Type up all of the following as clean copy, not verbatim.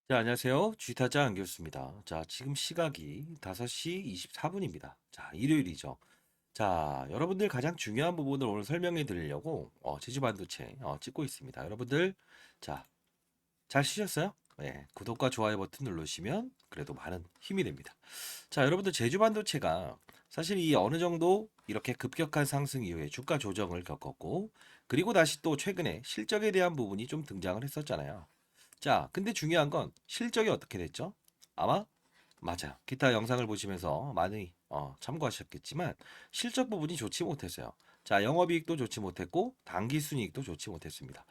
자, 안녕하세요. 쥐타자 안교수입니다. 자, 지금 시각이 5시 24분입니다. 자, 일요일이죠. 자, 여러분들 가장 중요한 부분을 오늘 설명해 드리려고 제주반도체 찍고 있습니다. 여러분들, 자, 잘 쉬셨어요? 네, 구독과 좋아요 버튼 누르시면 그래도 많은 힘이 됩니다. 자, 여러분들 제주반도체가 사실 이 어느 정도 이렇게 급격한 상승 이후에 주가 조정을 겪었고, 그리고 다시 또 최근에 실적에 대한 부분이 좀 등장을 했었잖아요. 자, 근데 중요한 건 실적이 어떻게 됐죠? 아마 맞아요. 기타 영상을 보시면서 많이 참고하셨겠지만 실적 부분이 좋지 못했어요. 자, 영업이익도 좋지 못했고 당기순이익도 좋지 못했습니다.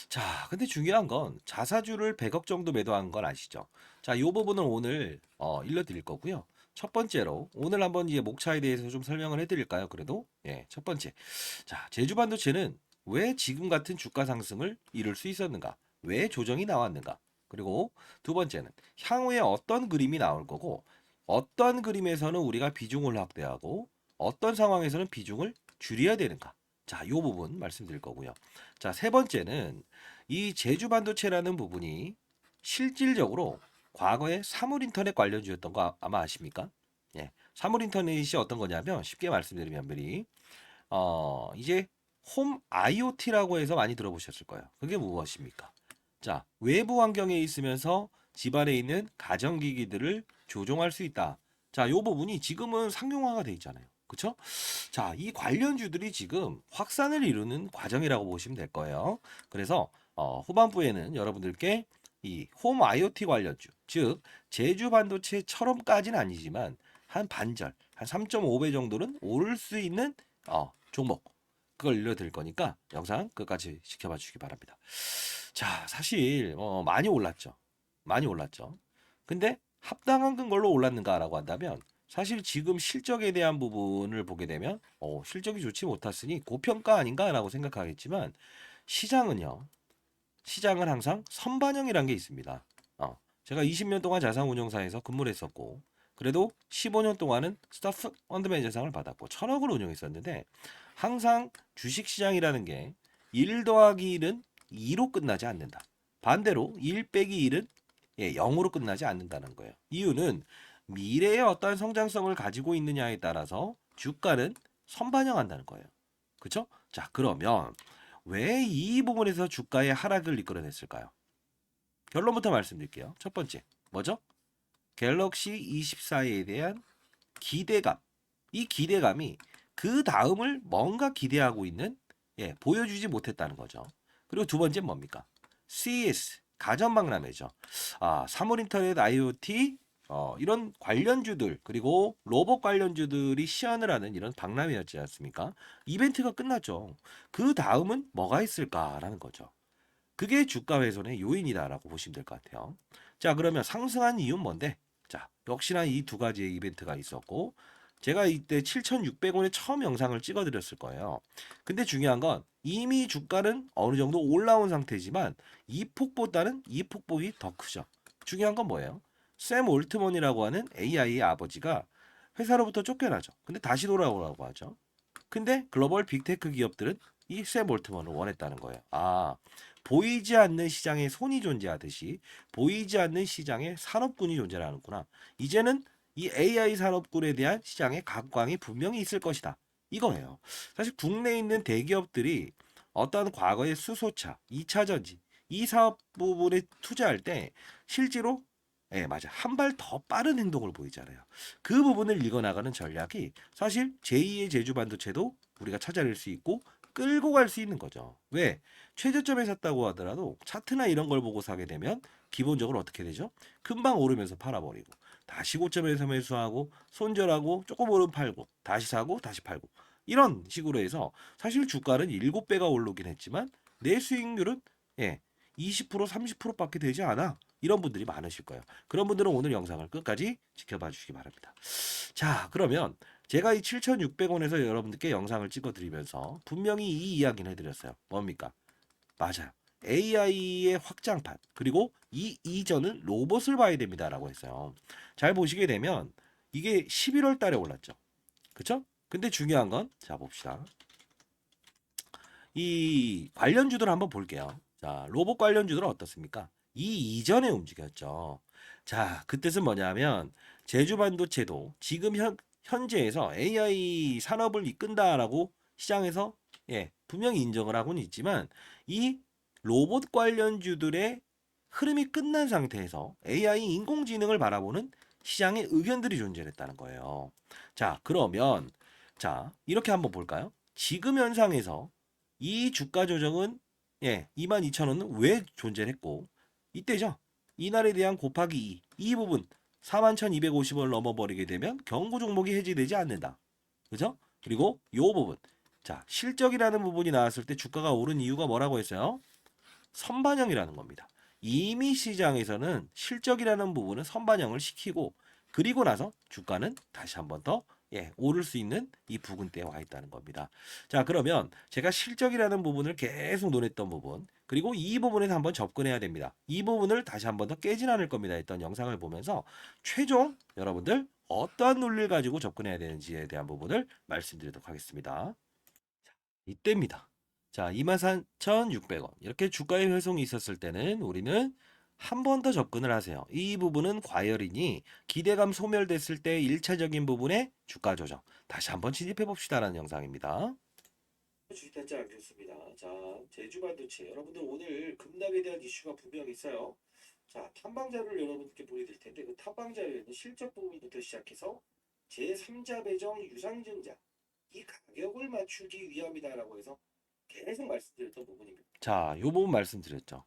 자, 근데 중요한 건 자사주를 100억 정도 매도한 건 아시죠? 자, 이 부분은 오늘 일러드릴 거고요. 첫 번째로 오늘 한번 이제 목차에 대해서 좀 설명을 해드릴까요? 그래도 예, 첫 번째. 자, 제주반도체는 왜 지금 같은 주가 상승을 이룰 수 있었는가? 왜 조정이 나왔는가? 그리고 두 번째는 향후에 어떤 그림이 나올 거고 어떤 그림에서는 우리가 비중을 확대하고 어떤 상황에서는 비중을 줄여야 되는가? 자, 이 부분 말씀드릴 거고요. 자, 세 번째는 이 제주 반도체라는 부분이 실질적으로 과거에 사물인터넷 관련주였던 거 아마 아십니까? 예. 사물인터넷이 어떤 거냐면 쉽게 말씀드리면 미리 이제 홈 IoT라고 해서 많이 들어보셨을 거예요. 그게 무엇입니까? 자, 외부 환경에 있으면서 집안에 있는 가전기기들을 조종할 수 있다. 자, 요 부분이 지금은 상용화가 돼 있잖아요. 그쵸? 자, 이 관련주들이 지금 확산을 이루는 과정이라고 보시면 될 거예요. 그래서 후반부에는 여러분들께 이 홈 IoT 관련주, 즉 제주 반도체처럼까지는 아니지만 한 반절, 한 3.5배 정도는 오를 수 있는 종목 그걸 알려드릴 거니까 영상 끝까지 지켜봐 주시기 바랍니다. 자, 사실 많이 올랐죠. 많이 올랐죠. 근데 합당한 걸로 올랐는가라고 한다면 사실 지금 실적에 대한 부분을 보게 되면 실적이 좋지 못했으니 고평가 아닌가라고 생각하겠지만 시장은요. 시장은 항상 선반영이라는 게 있습니다. 제가 20년 동안 자산운용사에서 근무를 했었고 그래도 15년 동안은 스타프 펀드매니저상을 받았고 1000억을 운용했었는데 항상 주식시장이라는 게 1 더하기 1은 2로 끝나지 않는다. 반대로 1 빼기 1은 0으로 끝나지 않는다는 거예요. 이유는 미래의 어떠한 성장성을 가지고 있느냐에 따라서 주가는 선반영한다는 거예요. 그렇죠? 자, 그러면 왜 이 부분에서 주가의 하락을 이끌어냈을까요? 결론부터 말씀드릴게요. 첫 번째, 뭐죠? 갤럭시 24에 대한 기대감. 이 기대감이 그 다음을 뭔가 기대하고 있는 보여주지 못했다는 거죠. 그리고 두 번째는 뭡니까? CES 가전박람회죠. 사물인터넷 IoT 이런 관련주들 그리고 로봇 관련주들이 시연을 하는 이런 박람회였지 않습니까? 이벤트가 끝났죠. 그 다음은 뭐가 있을까라는 거죠. 그게 주가 훼손의 요인이다라고 보시면 될 것 같아요. 자, 그러면 상승한 이유는 뭔데? 자, 역시나 이 두 가지의 이벤트가 있었고, 제가 이때 7,600원에 처음 영상을 찍어 드렸을 거예요. 근데 중요한 건 이미 주가는 어느 정도 올라온 상태지만 이 폭보다는 이 폭폭이 더 크죠. 중요한 건 뭐예요? 샘 올트먼이라고 하는 AI의 아버지가 회사로부터 쫓겨나죠. 근데 다시 돌아오라고 하죠. 근데 글로벌 빅테크 기업들은 이 샘 올트먼을 원했다는 거예요. 보이지 않는 시장에 손이 존재하듯이 보이지 않는 시장에 산업군이 존재하는구나. 이제는 이 AI 산업군에 대한 시장의 각광이 분명히 있을 것이다. 이거예요. 사실 국내에 있는 대기업들이 어떤 과거의 수소차, 2차 전지, 이 사업 부분에 투자할 때 실제로 맞아. 한 발 더 빠른 행동을 보이잖아요. 그 부분을 읽어나가는 전략이 사실 제2의 제주 반도체도 우리가 찾아낼 수 있고 끌고 갈 수 있는 거죠. 왜? 최저점에 샀다고 하더라도 차트나 이런 걸 보고 사게 되면 기본적으로 어떻게 되죠? 금방 오르면서 팔아버리고 다시 고점에서 매수하고 손절하고 조금 오르면 팔고 다시 사고 다시 팔고 이런 식으로 해서 사실 주가는 7배가 오르긴 했지만 내 수익률은 20% 30%밖에 되지 않아. 이런 분들이 많으실 거예요. 그런 분들은 오늘 영상을 끝까지 지켜봐 주시기 바랍니다. 자, 그러면 제가 이 7,600원에서 여러분들께 영상을 찍어 드리면서 분명히 이 이야기를 해드렸어요. 뭡니까? 맞아요. AI의 확장판 그리고 이 이전은 로봇을 봐야 됩니다라고 했어요. 잘 보시게 되면 이게 11월 달에 올랐죠. 그쵸? 근데 중요한 건 자 봅시다. 이 관련주들 한번 볼게요. 자, 로봇 관련주들은 어떻습니까? 이 이전에 움직였죠. 자, 그 뜻은 뭐냐면 제주 반도체도 지금 현재에서 AI 산업을 이끈다라고 시장에서 분명히 인정을 하고는 있지만 이 로봇 관련주들의 흐름이 끝난 상태에서 AI 인공지능을 바라보는 시장의 의견들이 존재했다는 거예요. 자, 그러면 이렇게 한번 볼까요? 지금 현상에서 이 주가 조정은 22,000원은 왜 존재했고 이때죠. 이날에 대한 곱하기 2. 이 부분 41,250원을 넘어버리게 되면 경고 종목이 해지되지 않는다. 그죠? 그리고 요 부분. 자, 실적이라는 부분이 나왔을 때 주가가 오른 이유가 뭐라고 했어요? 선반영이라는 겁니다. 이미 시장에서는 실적이라는 부분은 선반영을 시키고 그리고 나서 주가는 다시 한번 더 오를 수 있는 이 부근대에 와 있다는 겁니다. 자, 그러면 제가 실적이라는 부분을 계속 논했던 부분 그리고 이 부분에서 한번 접근해야 됩니다. 이 부분을 다시 한번 더 깨진 않을 겁니다. 했던 영상을 보면서 최종 여러분들 어떠한 논리를 가지고 접근해야 되는지에 대한 부분을 말씀드리도록 하겠습니다. 이때입니다. 자, 24,600원. 이렇게 주가의 회송이 있었을 때는 우리는 한 번 더 접근을 하세요. 이 부분은 과열이니 기대감 소멸됐을 때 1차적인 부분의 주가 조정. 다시 한번 진입해 봅시다라는 영상입니다. 주식단지 않겠습니다. 자, 제주 반도체. 여러분들 오늘 급락에 대한 이슈가 분명히 있어요. 자, 탐방 자료를 여러분께 보여드릴 텐데 그 탐방 자료에는 실적 부분부터 시작해서 제3자 배정 유상증자 이 가격을 맞추기 위함이다라고 해서 계속 말씀드렸던 부분입니다. 자, 요 부분 말씀드렸죠.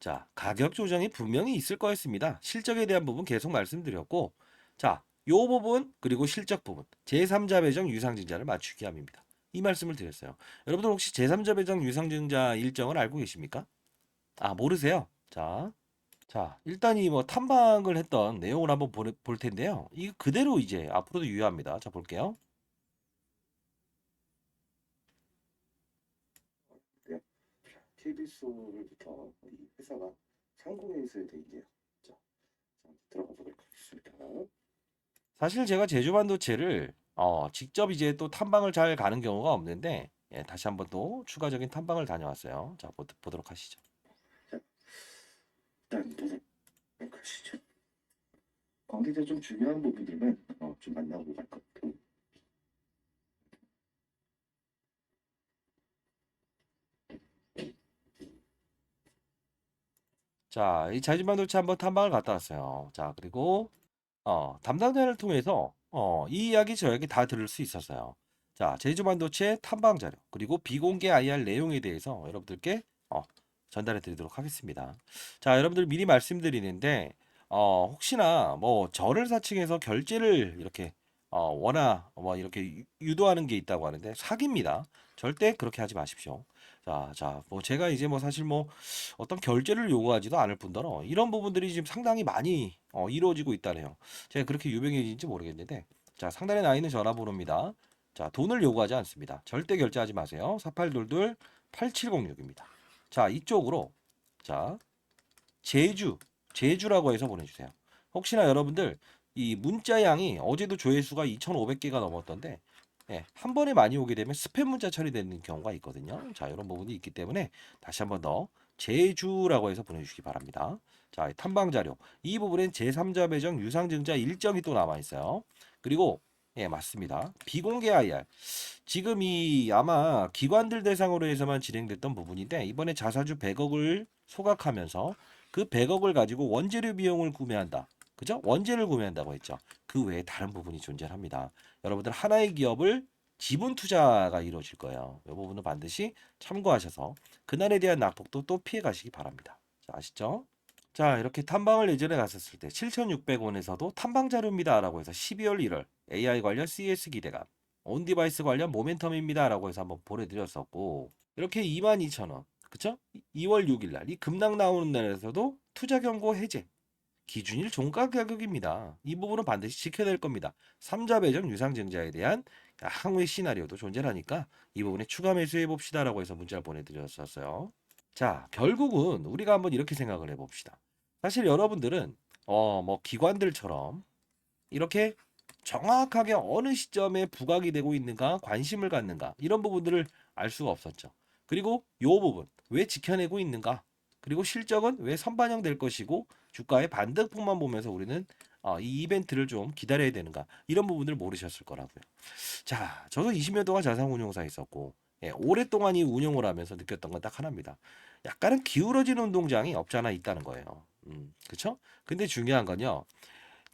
자, 가격 조정이 분명히 있을 거였습니다. 실적에 대한 부분 계속 말씀드렸고, 자, 요 부분 그리고 실적 부분 제3자 배정 유상증자를 맞추기 위함입니다. 이 말씀을 드렸어요. 여러분들 혹시 제3자 배정 유상증자 일정을 알고 계십니까? 아, 모르세요? 자, 일단 이 뭐 탐방을 했던 내용을 한번 볼 텐데요. 이 그대로 이제 앞으로도 유효합니다. 자, 볼게요. KBS로부터 이 회사가 상공회의소에 돼 있네요. 자, 들어가 보도록 하겠습니다. 사실 제가 제주 반도체를 직접 이제 또 탐방을 잘 가는 경우가 없는데 다시 한번 또 추가적인 탐방을 다녀왔어요. 자, 보도록 하시죠. 자, 일단 보도록 하시죠. 관계자 좀 중요한 부분들만 좀 만나고 갈 것 같아요. 자, 이 제주 반도체 한번 탐방을 갔다 왔어요. 자, 그리고 담당자를 통해서 이 이야기 저에게 다 들을 수 있었어요. 자, 제주 반도체 탐방 자료 그리고 비공개 IR 내용에 대해서 여러분들께 전달해 드리도록 하겠습니다. 자, 여러분들 미리 말씀드리는데 혹시나 뭐 저를 사칭해서 결제를 이렇게 원하 뭐 이렇게 유도하는 게 있다고 하는데 사기입니다. 절대 그렇게 하지 마십시오. 자, 뭐 제가 이제 뭐 사실 뭐 어떤 결제를 요구하지도 않을 뿐더러 이런 부분들이 지금 상당히 많이 이루어지고 있다네요. 제가 그렇게 유명해진지 모르겠는데 자, 상단에 나 있는 전화번호입니다. 자, 돈을 요구하지 않습니다. 절대 결제하지 마세요. 4822-8706입니다. 자, 이쪽으로 자, 제주라고 해서 보내주세요. 혹시나 여러분들 이 문자 양이 어제도 조회수가 2,500개가 넘었던데 한 번에 많이 오게 되면 스팸 문자 처리되는 경우가 있거든요. 자, 이런 부분이 있기 때문에 다시 한번 더 제주라고 해서 보내주시기 바랍니다. 자, 탐방 자료 이 부분엔 제3자 배정 유상증자 일정이 또 남아 있어요. 그리고 맞습니다. 비공개 IR 지금 이 아마 기관들 대상으로 해서만 진행됐던 부분인데 이번에 자사주 100억을 소각하면서 그 100억을 가지고 원재료 비용을 구매한다. 그죠? 원재를 구매한다고 했죠. 그 외에 다른 부분이 존재합니다. 여러분들 하나의 기업을 지분 투자가 이루어질 거예요. 이 부분은 반드시 참고하셔서 그날에 대한 낙폭도 또 피해 가시기 바랍니다. 자, 아시죠? 자, 이렇게 탐방을 예전에 갔었을 때 7,600원에서도 탐방 자료입니다라고 해서 12월 1월 AI 관련 CS 기대감, 온디바이스 관련 모멘텀입니다라고 해서 한번 보내드렸었고 이렇게 22,000원, 그쵸? 2월 6일 날 이 급락 나오는 날에서도 투자 경고 해제 기준일 종가 가격입니다. 이 부분은 반드시 지켜야 될 겁니다. 3자 배정 유상증자에 대한 항의 시나리오도 존재하니까 이 부분에 추가 매수해 봅시다라고 해서 문자를 보내드렸었어요. 자, 결국은 우리가 한번 이렇게 생각을 해봅시다. 사실 여러분들은 뭐 기관들처럼 이렇게 정확하게 어느 시점에 부각이 되고 있는가 관심을 갖는가 이런 부분들을 알 수가 없었죠. 그리고 요 부분 왜 지켜내고 있는가 그리고 실적은 왜 선반영될 것이고 주가의 반등폭만 보면서 우리는 이 이벤트를 좀 기다려야 되는가 이런 부분들 모르셨을 거라고요. 자, 저도 20년 동안 자산운용사에 있었고 예, 오랫동안 이 운용을 하면서 느꼈던 건 딱 하나입니다. 약간은 기울어진 운동장이 없잖아 있다는 거예요. 그쵸? 근데 중요한 건요.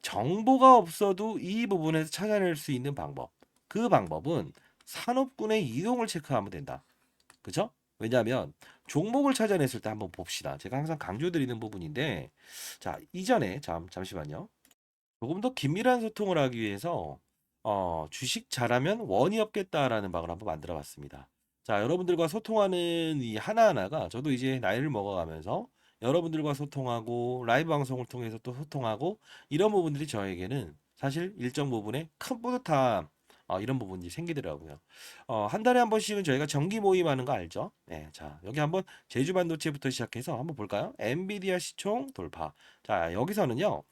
정보가 없어도 이 부분에서 찾아낼 수 있는 방법. 그 방법은 산업군의 이동을 체크하면 된다. 그죠? 왜냐하면 종목을 찾아냈을 때 한번 봅시다. 제가 항상 강조드리는 부분인데, 자, 이전에 잠시만요. 조금 더 긴밀한 소통을 하기 위해서 주식 잘하면 원이 없겠다라는 방을 한번 만들어 봤습니다. 자, 여러분들과 소통하는 이 하나하나가 저도 이제 나이를 먹어가면서 여러분들과 소통하고 라이브 방송을 통해서 또 소통하고 이런 부분들이 저에게는 사실 일정 부분에 큰 뿌듯함 이런 부분이 생기더라고요. 한 달에 한 번씩은 저희가 정기 모임하는 거 알죠? 네, 자, 여기 한번 제주 반도체부터 시작해서 한번 볼까요? 엔비디아 시총 돌파. 자, 여기서는요.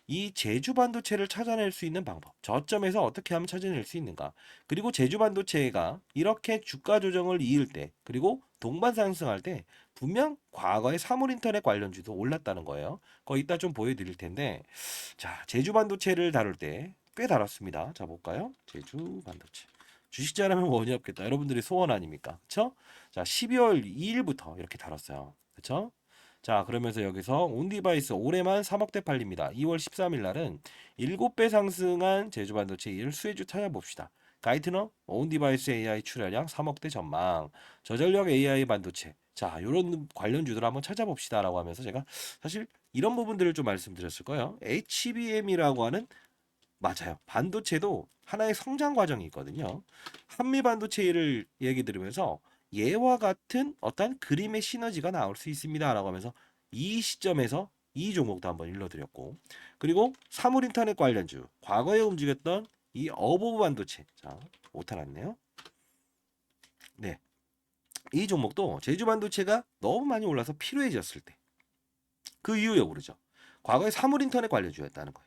이 제주 반도체를 찾아낼 수 있는 방법, 저점에서 어떻게 하면 찾아낼 수 있는가, 그리고 제주 반도체가 이렇게 주가 조정을 이을 때, 그리고 동반 상승할 때 분명 과거에 사물인터넷 관련주도 올랐다는 거예요. 그거 이따 좀 보여드릴 텐데, 자, 제주 반도체를 다룰 때 꽤 다뤘습니다. 자, 볼까요? 제주 반도체. 주식 잘하면 원이 없겠다. 여러분들의 소원 아닙니까? 그쵸? 자, 12월 2일부터 이렇게 다뤘어요. 그쵸? 자, 그러면서 여기서 온디바이스 올해만 3억대 팔립니다. 2월 13일 날은 7배 상승한 제주반도체 1 수혜주 찾아봅시다. 가이트너 온디바이스 AI 출하량 3억대 전망, 저전력 AI 반도체. 자, 요런 관련주들 한번 찾아봅시다라고 하면서 제가 사실 이런 부분들을 좀 말씀드렸을 거예요. HBM이라고 하는 맞아요. 반도체도 하나의 성장 과정이 있거든요. 한미 반도체를 얘기 들으면서 얘와 같은 어떤 그림의 시너지가 나올 수 있습니다라고 하면서 이 시점에서 이 종목도 한번 일러드렸고 그리고 사물인터넷 관련주 과거에 움직였던 이 어보브 반도체 자 오타 났네요. 네, 이 종목도 제주 반도체가 너무 많이 올라서 필요해졌을 때 그 이후에 오르죠. 과거에 사물인터넷 관련주였다는 거예요.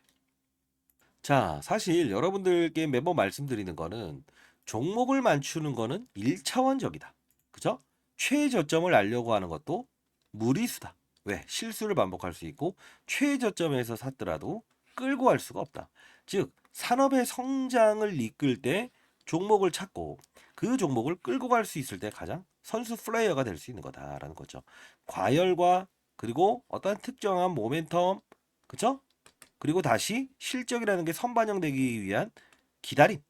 자, 사실 여러분들께 매번 말씀드리는 거는 종목을 맞추는 거는 1차원적이다. 그죠? 최저점을 알려고 하는 것도 무리수다. 왜? 실수를 반복할 수 있고 최저점에서 샀더라도 끌고 갈 수가 없다. 즉, 산업의 성장을 이끌 때 종목을 찾고 그 종목을 끌고 갈 수 있을 때 가장 선수 플레이어가 될 수 있는 거다라는 거죠. 과열과 그리고 어떤 특정한 모멘텀, 그죠? 그리고 다시 실적이라는 게 선반영되기 위한 기다림.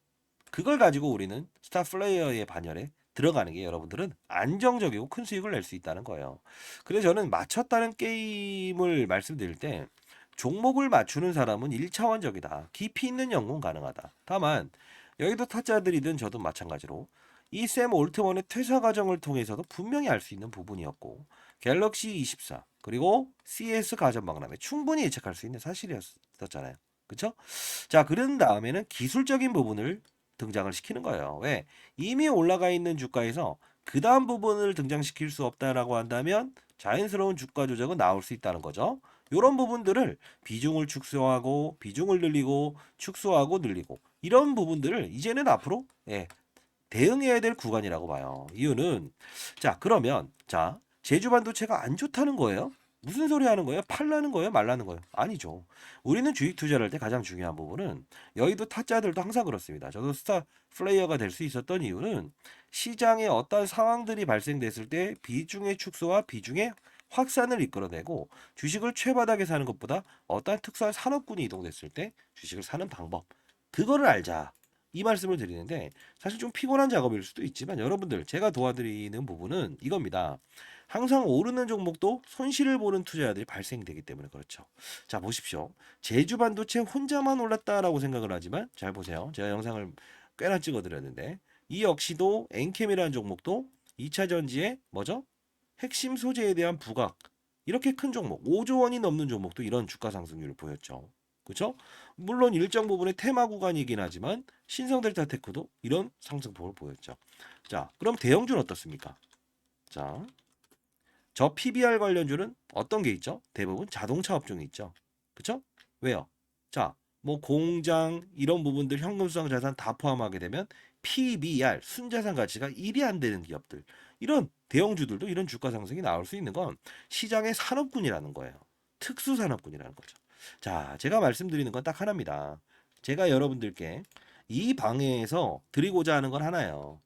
그걸 가지고 우리는 스타 플레이어의 반열에 들어가는 게 여러분들은 안정적이고 큰 수익을 낼 수 있다는 거예요. 그래서 저는 맞췄다는 게임을 말씀드릴 때 종목을 맞추는 사람은 1차원적이다. 깊이 있는 연구는 가능하다. 다만 여기도 타짜들이든 저도 마찬가지로 이 샘 올트먼의 퇴사 과정을 통해서도 분명히 알 수 있는 부분이었고 갤럭시 24 그리고 CS 가전박람회 충분히 예측할 수 있는 사실이었잖아요. 그쵸? 자, 그런 다음에는 기술적인 부분을 등장을 시키는 거예요. 왜? 이미 올라가 있는 주가에서 그 다음 부분을 등장시킬 수 없다라고 한다면 자연스러운 주가 조정은 나올 수 있다는 거죠. 이런 부분들을 비중을 축소하고 비중을 늘리고 축소하고 늘리고 이런 부분들을 이제는 앞으로 대응해야 될 구간이라고 봐요. 이유는 자 그러면 자 제주 반도체가 안 좋다는 거예요? 무슨 소리 하는 거예요? 팔라는 거예요? 말라는 거예요? 아니죠. 우리는 주식 투자를 할 때 가장 중요한 부분은 여의도 타짜들도 항상 그렇습니다. 저도 스타 플레이어가 될 수 있었던 이유는 시장에 어떤 상황들이 발생됐을 때 비중의 축소와 비중의 확산을 이끌어내고 주식을 최바닥에 사는 것보다 어떤 특수한 산업군이 이동됐을 때 주식을 사는 방법 그거를 알자. 이 말씀을 드리는데 사실 좀 피곤한 작업일 수도 있지만 여러분들 제가 도와드리는 부분은 이겁니다. 항상 오르는 종목도 손실을 보는 투자자들이 발생되기 때문에 그렇죠. 자 보십시오. 제주 반도체 혼자만 올랐다라고 생각을 하지만 잘 보세요. 제가 영상을 꽤나 찍어드렸는데 이 역시도 엔캠이라는 종목도 2차 전지의 뭐죠? 핵심 소재에 대한 부각 이렇게 큰 종목 5조 원이 넘는 종목도 이런 주가 상승률을 보였죠. 그렇죠? 물론 일정 부분의 테마 구간이긴 하지만 신성델타테크도 이런 상승폭을 보였죠. 자, 그럼 대형주는 어떻습니까? 자, 저 PBR 관련주는 어떤 게 있죠? 대부분 자동차 업종이 있죠. 그렇죠? 왜요? 자, 뭐 공장 이런 부분들 현금수당 자산 다 포함하게 되면 PBR 순자산 가치가 1이 안 되는 기업들 이런 대형주들도 이런 주가 상승이 나올 수 있는 건 시장의 산업군이라는 거예요. 특수 산업군이라는 거죠. 자, 제가 말씀드리는 건 딱 하나입니다. 제가 여러분들께 이 방에서 드리고자 하는 건 하나예요.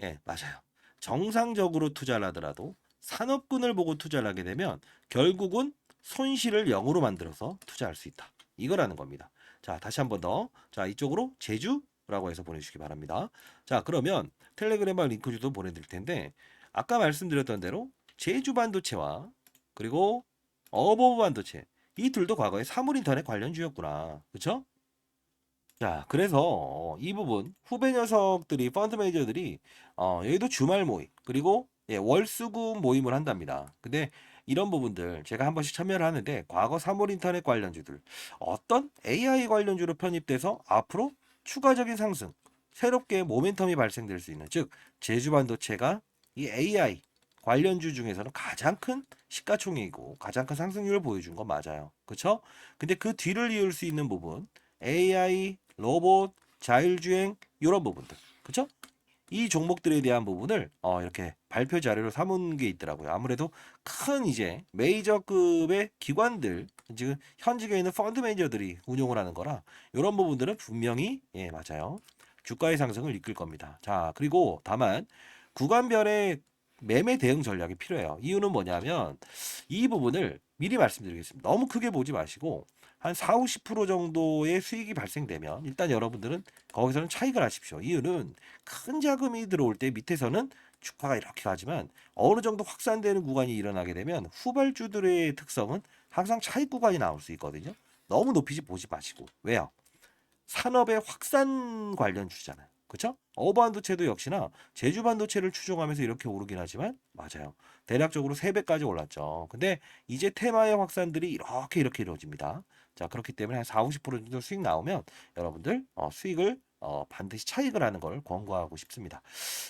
예, 맞아요. 정상적으로 투자를 하더라도 산업군을 보고 투자를 하게 되면 결국은 손실을 0으로 만들어서 투자할 수 있다. 이거라는 겁니다. 자, 다시 한번 더. 자, 이쪽으로 제주라고 해서 보내주시기 바랍니다. 자, 그러면 텔레그램과 링크주도 보내드릴 텐데 아까 말씀드렸던 대로 제주 반도체와 그리고 어버브 반도체 이 둘도 과거에 사물인터넷 관련주였구나. 그쵸? 자, 그래서 이 부분 후배 녀석들이 펀드 매니저들이 여기도 주말 모임 그리고 예, 월수금 모임을 한답니다. 근데 이런 부분들 제가 한 번씩 참여를 하는데 과거 사물 인터넷 관련주들 어떤 AI 관련주로 편입돼서 앞으로 추가적인 상승, 새롭게 모멘텀이 발생될 수 있는 즉 제주 반도체가 이 AI 관련주 중에서는 가장 큰 시가총액이고 가장 큰 상승률을 보여준 건 맞아요. 그렇죠? 근데 그 뒤를 이을 수 있는 부분 AI, 로봇, 자율주행 이런 부분들, 그렇죠? 이 종목들에 대한 부분을 이렇게 발표 자료로 삼은 게 있더라고요. 아무래도 큰 이제 메이저급의 기관들, 지금 현직에 있는 펀드 매니저들이 운용을 하는 거라 이런 부분들은 분명히 예 맞아요. 주가의 상승을 이끌 겁니다. 자 그리고 다만 구간별의 매매 대응 전략이 필요해요. 이유는 뭐냐면 이 부분을 미리 말씀드리겠습니다. 너무 크게 보지 마시고 한 4, 50% 정도의 수익이 발생되면 일단 여러분들은 거기서는 차익을 하십시오. 이유는 큰 자금이 들어올 때 밑에서는 주가가 이렇게 가지만 어느 정도 확산되는 구간이 일어나게 되면 후발주들의 특성은 항상 차익 구간이 나올 수 있거든요. 너무 높이지 보지 마시고. 왜요? 산업의 확산 관련 주잖아요. 그렇죠? 어반도체도 역시나 제주 반도체를 추종하면서 이렇게 오르긴 하지만 맞아요. 대략적으로 3배까지 올랐죠. 근데 이제 테마의 확산들이 이렇게 이루어집니다. 자, 그렇기 때문에 한 4, 50% 정도 수익 나오면 여러분들 수익을 반드시 차익을 하는 걸 권고하고 싶습니다.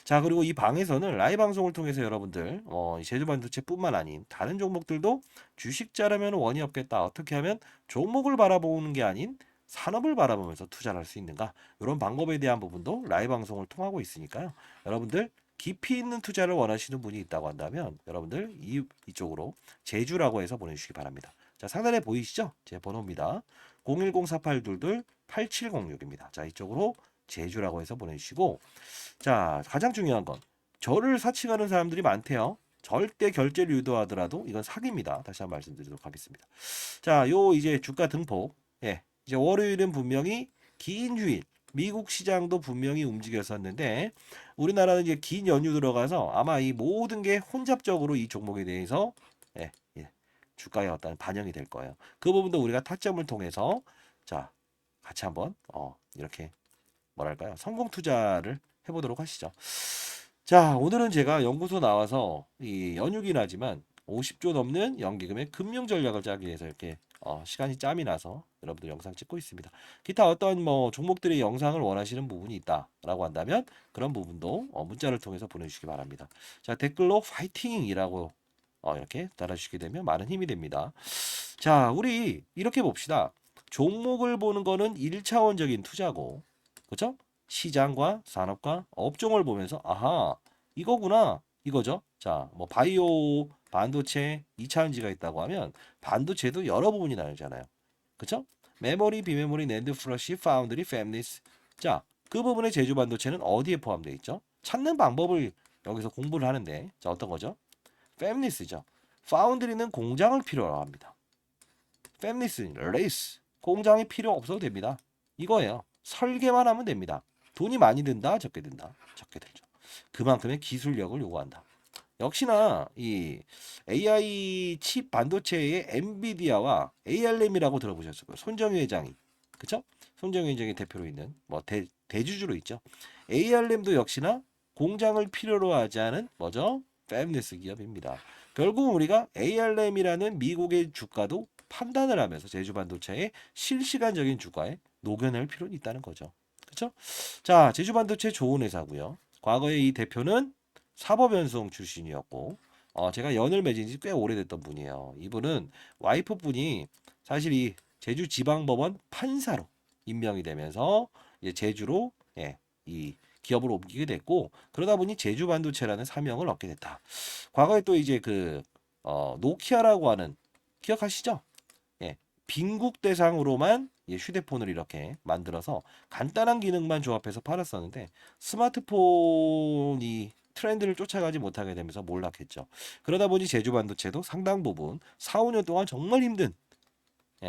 자, 그리고 이 방에서는 라이브 방송을 통해서 여러분들 이 제주 반도체뿐만 아닌 다른 종목들도 주식 잘하면 원이 없겠다. 어떻게 하면 종목을 바라보는 게 아닌 산업을 바라보면서 투자를 할 수 있는가 이런 방법에 대한 부분도 라이브 방송을 통하고 있으니까요. 여러분들 깊이 있는 투자를 원하시는 분이 있다고 한다면 여러분들 이쪽으로 제주라고 해서 보내주시기 바랍니다. 자 상단에 보이시죠? 제 번호입니다. 010-4822-8706입니다. 자 이쪽으로 제주라고 해서 보내주시고 자 가장 중요한 건 저를 사칭하는 사람들이 많대요. 절대 결제를 유도하더라도 이건 사기입니다. 다시 한번 말씀드리도록 하겠습니다. 자, 요 이제 주가 등폭. 예. 이제 월요일은 분명히 긴 휴일, 미국 시장도 분명히 움직였었는데 우리나라는 이제 긴 연휴 들어가서 아마 이 모든 게 혼잡적으로 이 종목에 대해서 예, 예, 주가에 어떤 반영이 될 거예요. 그 부분도 우리가 타점을 통해서 자 같이 한번 이렇게 뭐랄까요 성공 투자를 해보도록 하시죠. 자 오늘은 제가 연구소 나와서 이 연휴긴 하지만 50조 넘는 연기금의 금융 전략을 짜기 위해서 이렇게 시간이 짬이 나서 여러분들 영상 찍고 있습니다. 기타 어떤 뭐 종목들의 영상을 원하시는 부분이 있다라고 한다면 그런 부분도 문자를 통해서 보내주시기 바랍니다. 자 댓글로 파이팅이라고 이렇게 달아주시게 되면 많은 힘이 됩니다. 자 우리 이렇게 봅시다. 종목을 보는 거는 1차원적인 투자고 그렇죠? 시장과 산업과 업종을 보면서 아하 이거구나 이거죠. 자, 뭐 바이오 반도체 2차전지가 있다고 하면 반도체도 여러 부분이 나뉘잖아요. 그쵸? 메모리, 비메모리, 낸드 플러시, 파운드리, 팹리스. 자, 그 부분의 제조 반도체는 어디에 포함되어 있죠? 찾는 방법을 여기서 공부를 하는데 자, 어떤 거죠? 팹리스죠. 파운드리는 공장을 필요로 합니다. 팹리스, 레이스. 공장이 필요 없어도 됩니다. 이거예요. 설계만 하면 됩니다. 돈이 많이 든다, 적게 든다, 적게 들죠. 그만큼의 기술력을 요구한다. 역시나 이 AI 칩 반도체의 엔비디아와 ARM이라고 들어보셨을 거예요. 손정희 회장이 그쵸? 손정희 회장이 대표로 있는 뭐 대주주로 있죠. ARM도 역시나 공장을 필요로 하지 않은 뭐죠? 팹리스 기업입니다. 결국 우리가 ARM이라는 미국의 주가도 판단을 하면서 제주 반도체의 실시간적인 주가에 녹여낼 필요는 있다는 거죠. 그렇죠? 자, 제주 반도체 좋은 회사고요. 과거에 이 대표는 사법연수원 출신이었고 제가 연을 맺은 지 꽤 오래됐던 분이에요. 이분은 와이프분이 사실 이 제주지방법원 판사로 임명이 되면서 이제 제주로 예, 이 기업으로 옮기게 됐고 그러다 보니 제주반도체라는 사명을 얻게 됐다. 과거에 또 이제 노키아라고 하는 기억하시죠? 예, 빈국 대상으로만 휴대폰을 이렇게 만들어서 간단한 기능만 조합해서 팔았었는데 스마트폰이 트렌드를 쫓아가지 못하게 되면서 몰락했죠. 그러다 보니 제주반도체도 상당 부분 4, 5년 동안 정말 힘든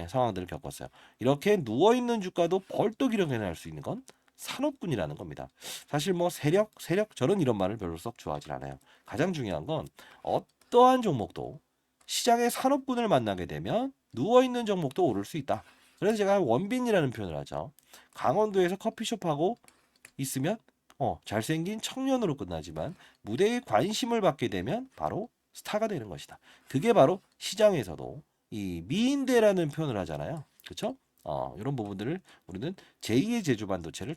상황들을 겪었어요. 이렇게 누워있는 주가도 벌떡 일어날 수 있는 건 산업군이라는 겁니다. 사실 뭐 세력 저는 이런 말을 별로 썩 좋아하진 않아요. 가장 중요한 건 어떠한 종목도 시장의 산업군을 만나게 되면 누워있는 종목도 오를 수 있다. 그래서 제가 원빈이라는 표현을 하죠. 강원도에서 커피숍하고 있으면 잘생긴 청년으로 끝나지만 무대에 관심을 받게 되면 바로 스타가 되는 것이다. 그게 바로 시장에서도 이 미인대라는 표현을 하잖아요. 그렇죠? 이런 부분들을 우리는 제2의 제주 반도체를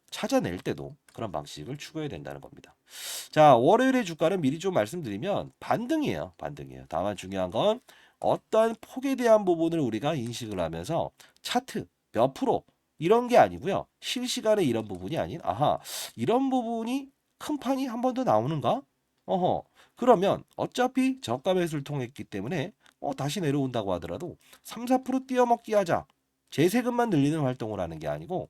찾아낼 때도 그런 방식을 추구해야 된다는 겁니다. 자, 월요일의 주가는 미리 좀 말씀드리면 반등이에요. 반등이에요. 다만 중요한 건 어떠한 폭에 대한 부분을 우리가 인식을 하면서 차트 몇 프로 이런 게 아니고요. 실시간에 이런 부분이 아닌 이런 부분이 큰 판이 한 번 더 나오는가? 그러면 어차피 저가 매수를 통했기 때문에 다시 내려온다고 하더라도 3, 4% 띄어먹기 하자. 재세금만 늘리는 활동을 하는 게 아니고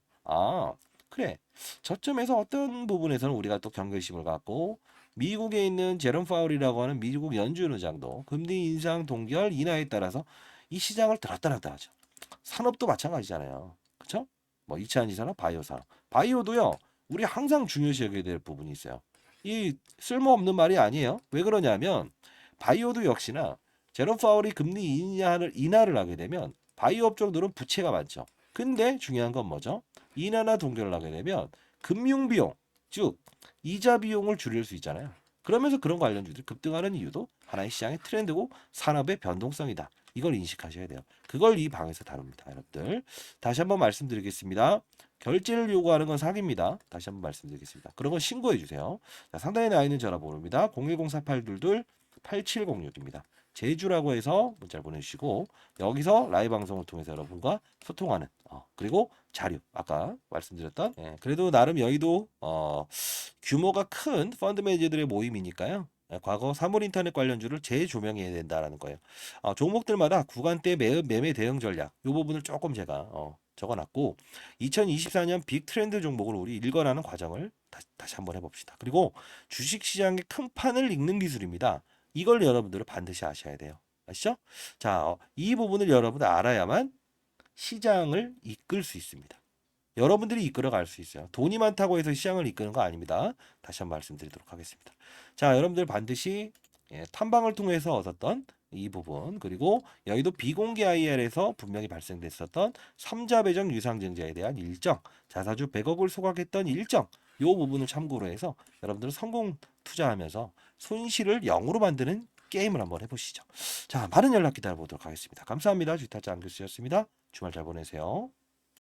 그래. 저점에서 어떤 부분에서는 우리가 또 경계심을 갖고 미국에 있는 제롬 파월이라고 하는 미국 연준 의장도 금리 인상 동결 인하에 따라서 이 시장을 들었다 놨다 하죠. 산업도 마찬가지잖아요. 그렇죠? 뭐 2차 전지산업, 바이오 산업. 바이오도요. 우리 항상 중요시 여겨야 될 부분이 있어요. 이 쓸모없는 말이 아니에요. 왜 그러냐면 바이오도 역시나 제롬 파월이 금리 인하를 하게 되면 바이오 업종들은 부채가 많죠. 근데 중요한 건 뭐죠? 인하나 동결을 하게 되면 금융 비용, 즉 이자 비용을 줄일 수 있잖아요. 그러면서 그런 관련주들이 급등하는 이유도 하나의 시장의 트렌드고 산업의 변동성이다. 이걸 인식하셔야 돼요. 그걸 이 방에서 다룹니다, 여러분들. 다시 한번 말씀드리겠습니다. 결제를 요구하는 건 사기입니다. 다시 한번 말씀드리겠습니다. 그런 건 신고해 주세요. 자, 상단에 나와 있는 전화번호입니다. 010-4822-8706입니다. 제주라고 해서 문자를 보내주시고 여기서 라이브 방송을 통해서 여러분과 소통하는 그리고 자료 아까 말씀드렸던 그래도 나름 여의도 규모가 큰 펀드 매니저들의 모임이니까요. 과거 사물인터넷 관련주를 재조명해야 된다라는 거예요. 종목들마다 구간대 매매 대응 전략 이 부분을 조금 제가 적어놨고 2024년 빅 트렌드 종목을 우리 읽어나는 과정을 다시 한번 해봅시다. 그리고 주식시장의 큰 판을 읽는 기술입니다. 이걸 여러분들은 반드시 아셔야 돼요. 아시죠? 자, 이 부분을 여러분들 알아야만 시장을 이끌 수 있습니다. 여러분들이 이끌어갈 수 있어요. 돈이 많다고 해서 시장을 이끄는 거 아닙니다. 다시 한번 말씀드리도록 하겠습니다. 자, 여러분들 반드시 탐방을 통해서 얻었던 이 부분 그리고 여의도 비공개 IR에서 분명히 발생됐었던 3자 배정 유상증자에 대한 일정 자사주 100억을 소각했던 일정 이 부분을 참고로 해서 여러분들은 성공 투자하면서 손실을 0으로 만드는 게임을 한번 해보시죠. 자, 많은 연락 기다려보도록 하겠습니다. 감사합니다. 주타짜 안교수였습니다. 주말 잘 보내세요.